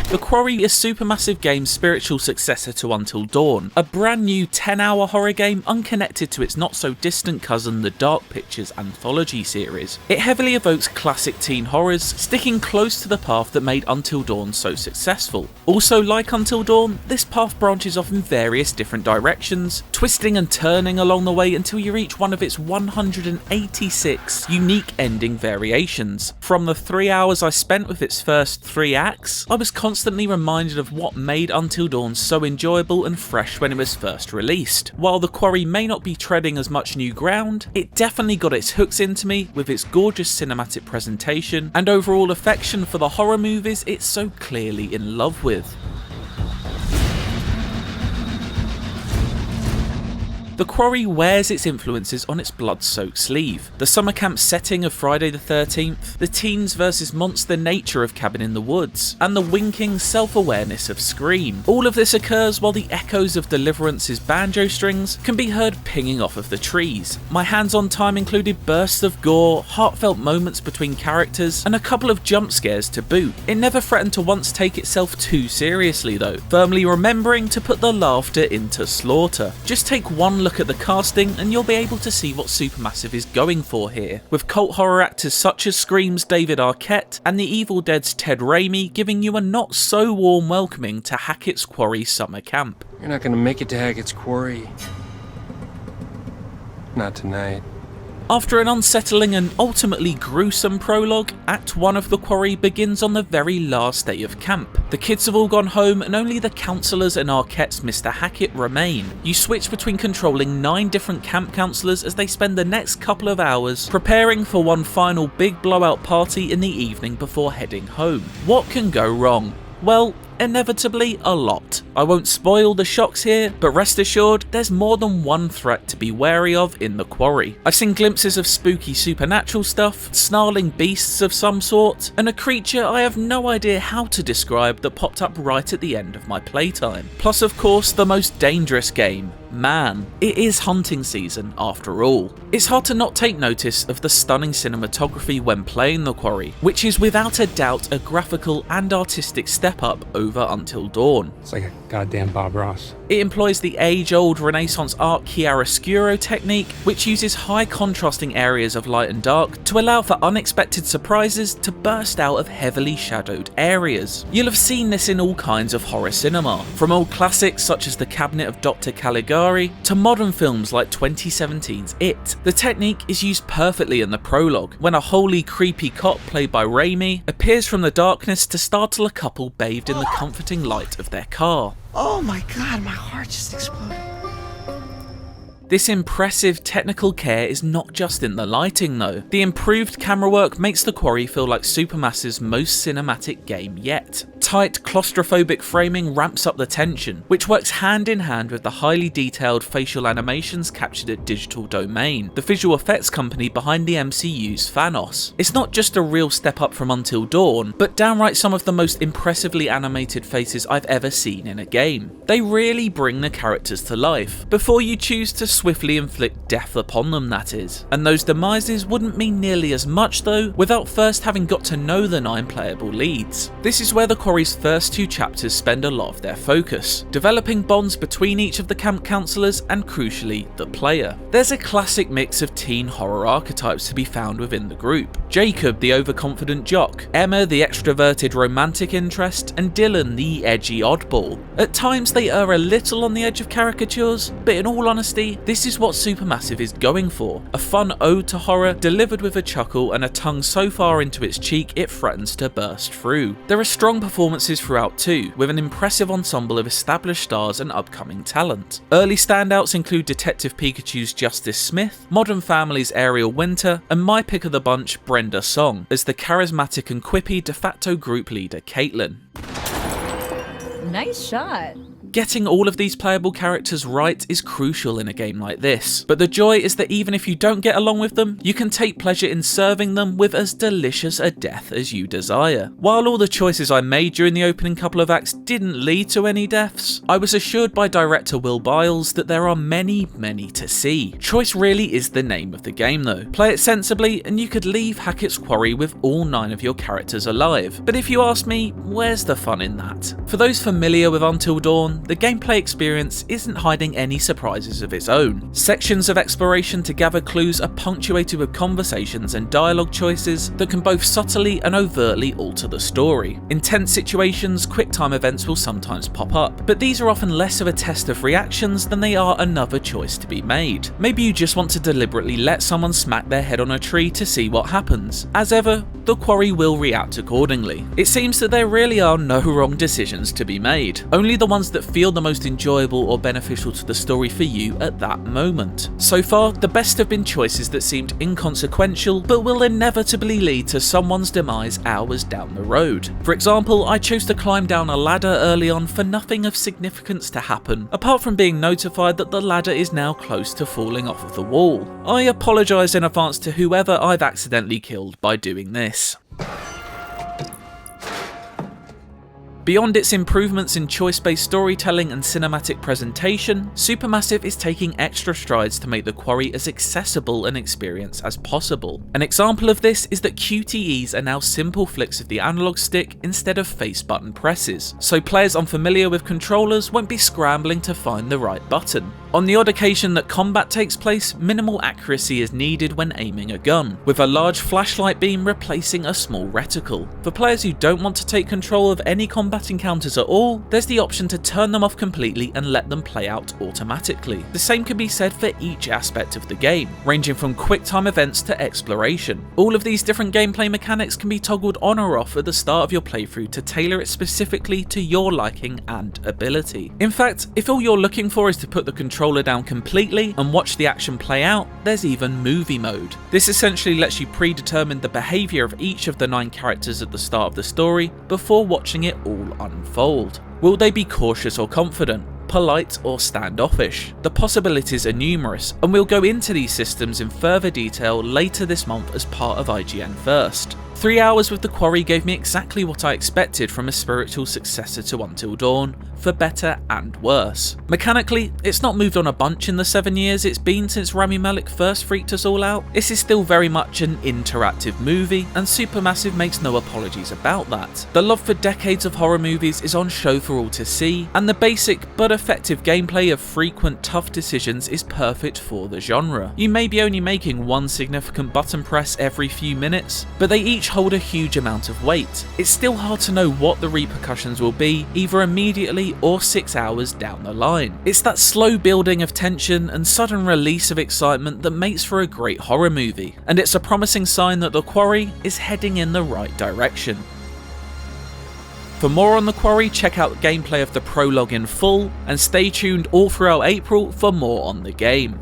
The Quarry is Supermassive Game's spiritual successor to Until Dawn, a brand new 10-hour horror game unconnected to its not-so-distant cousin the Dark Pictures anthology series. It heavily evokes classic teen horrors, sticking close to the path that made Until Dawn so successful. Also, like Until Dawn, this path branches off in various different directions, twisting and turning along the way until you reach one of its 186 unique ending variations. From the 3 hours I spent with its first 3 acts, I was constantly reminded of what made Until Dawn so enjoyable and fresh when it was first released. While the Quarry may not be treading as much new ground, it definitely got its hooks into me with its gorgeous cinematic presentation and overall affection for the horror movies it's so clearly in love with. The Quarry wears its influences on its blood-soaked sleeve. The summer camp setting of Friday the 13th, the teens versus monster nature of Cabin in the Woods, and the winking self-awareness of Scream. All of this occurs while the echoes of Deliverance's banjo strings can be heard pinging off of the trees. My hands-on time included bursts of gore, heartfelt moments between characters, and a couple of jump scares to boot. It never threatened to once take itself too seriously though, firmly remembering to put the laughter into slaughter. Just take one look at the casting and you'll be able to see what Supermassive is going for here, with cult horror actors such as Scream's David Arquette and The Evil Dead's Ted Raimi giving you a not so warm welcoming to Hackett's Quarry summer camp. You're not gonna make it to Hackett's Quarry. Not tonight. After an unsettling and ultimately gruesome prologue, Act 1 of The Quarry begins on the very last day of camp. The kids have all gone home and only the counsellors and Arquette's Mr. Hackett remain. You switch between controlling 9 different camp counsellors as they spend the next couple of hours preparing for one final big blowout party in the evening before heading home. What can go wrong? Well, inevitably a lot. I won't spoil the shocks here, but rest assured there's more than one threat to be wary of in the Quarry. I've seen glimpses of spooky supernatural stuff, snarling beasts of some sort, and a creature I have no idea how to describe that popped up right at the end of my playtime. Plus of course the most dangerous game, man. It is hunting season after all. It's hard to not take notice of the stunning cinematography when playing the Quarry, which is without a doubt a graphical and artistic step up over Until Dawn. It's like a goddamn Bob Ross. It employs the age-old Renaissance art chiaroscuro technique, which uses high contrasting areas of light and dark to allow for unexpected surprises to burst out of heavily shadowed areas. You'll have seen this in all kinds of horror cinema, from old classics such as The Cabinet of Dr. Caligari to modern films like 2017's It. The technique is used perfectly in the prologue, when a wholly creepy cop played by Raimi appears from the darkness to startle a couple bathed in the comforting light of their car. Oh my god, my heart just exploded. This impressive technical care is not just in the lighting though. The improved camera work makes the Quarry feel like Supermassive's most cinematic game yet. Tight, claustrophobic framing ramps up the tension, which works hand in hand with the highly detailed facial animations captured at Digital Domain, the visual effects company behind the MCU's Thanos. It's not just a real step up from Until Dawn, but downright some of the most impressively animated faces I've ever seen in a game. They really bring the characters to life, before you choose to swiftly inflict death upon them, that is. And those demises wouldn't mean nearly as much though, without first having got to know the 9 playable leads. This is where the Quarry's first 2 chapters spend a lot of their focus, developing bonds between each of the camp counsellors and crucially, the player. There's a classic mix of teen horror archetypes to be found within the group. Jacob, the overconfident jock, Emma, the extroverted romantic interest, and Dylan, the edgy oddball. At times they err a little on the edge of caricatures, but in all honesty, this is what Supermassive is going for. A fun ode to horror delivered with a chuckle and a tongue so far into its cheek it threatens to burst through. There are strong performances throughout too, with an impressive ensemble of established stars and upcoming talent. Early standouts include Detective Pikachu's Justice Smith, Modern Family's Ariel Winter, and my pick of the bunch, Brenda Song, as the charismatic and quippy de facto group leader Caitlin. Nice shot. Getting all of these playable characters right is crucial in a game like this, but the joy is that even if you don't get along with them, you can take pleasure in serving them with as delicious a death as you desire. While all the choices I made during the opening couple of acts didn't lead to any deaths, I was assured by director Will Biles that there are many to see. Choice really is the name of the game though. Play it sensibly and you could leave Hackett's Quarry with all 9 of your characters alive. But if you ask me, where's the fun in that? For those familiar with Until Dawn, the gameplay experience isn't hiding any surprises of its own. Sections of exploration to gather clues are punctuated with conversations and dialogue choices that can both subtly and overtly alter the story. In tense situations, quick-time events will sometimes pop up, but these are often less of a test of reactions than they are another choice to be made. Maybe you just want to deliberately let someone smack their head on a tree to see what happens. As ever, the Quarry will react accordingly. It seems that there really are no wrong decisions to be made, only the ones that feel the most enjoyable or beneficial to the story for you at that moment. So far, the best have been choices that seemed inconsequential, but will inevitably lead to someone's demise hours down the road. For example, I chose to climb down a ladder early on for nothing of significance to happen, apart from being notified that the ladder is now close to falling off of the wall. I apologise in advance to whoever I've accidentally killed by doing this. Beyond its improvements in choice-based storytelling and cinematic presentation, Supermassive is taking extra strides to make the Quarry as accessible an experience as possible. An example of this is that QTEs are now simple flicks of the analog stick instead of face button presses, so players unfamiliar with controllers won't be scrambling to find the right button. On the odd occasion that combat takes place, minimal accuracy is needed when aiming a gun, with a large flashlight beam replacing a small reticle. For players who don't want to take control of any combat encounters at all, there's the option to turn them off completely and let them play out automatically. The same can be said for each aspect of the game, ranging from quick time events to exploration. All of these different gameplay mechanics can be toggled on or off at the start of your playthrough to tailor it specifically to your liking and ability. In fact, if all you're looking for is to put the controller down completely and watch the action play out, there's even movie mode. This essentially lets you predetermine the behaviour of each of the 9 characters at the start of the story before watching it all unfold. Will they be cautious or confident? Polite or standoffish? The possibilities are numerous, and we'll go into these systems in further detail later this month as part of IGN First. 3 hours with the Quarry gave me exactly what I expected from a spiritual successor to Until Dawn, for better and worse. Mechanically, it's not moved on a bunch in the 7 years it's been since Raimi first freaked us all out. This is still very much an interactive movie, and Supermassive makes no apologies about that. The love for decades of horror movies is on show for all to see, and the basic but effective gameplay of frequent tough decisions is perfect for the genre. You may be only making one significant button press every few minutes, but they each hold a huge amount of weight. It's still hard to know what the repercussions will be, either immediately or 6 hours down the line. It's that slow building of tension and sudden release of excitement that makes for a great horror movie, and it's a promising sign that the Quarry is heading in the right direction. For more on the Quarry, check out gameplay of the prologue in full, and stay tuned all throughout April for more on the game.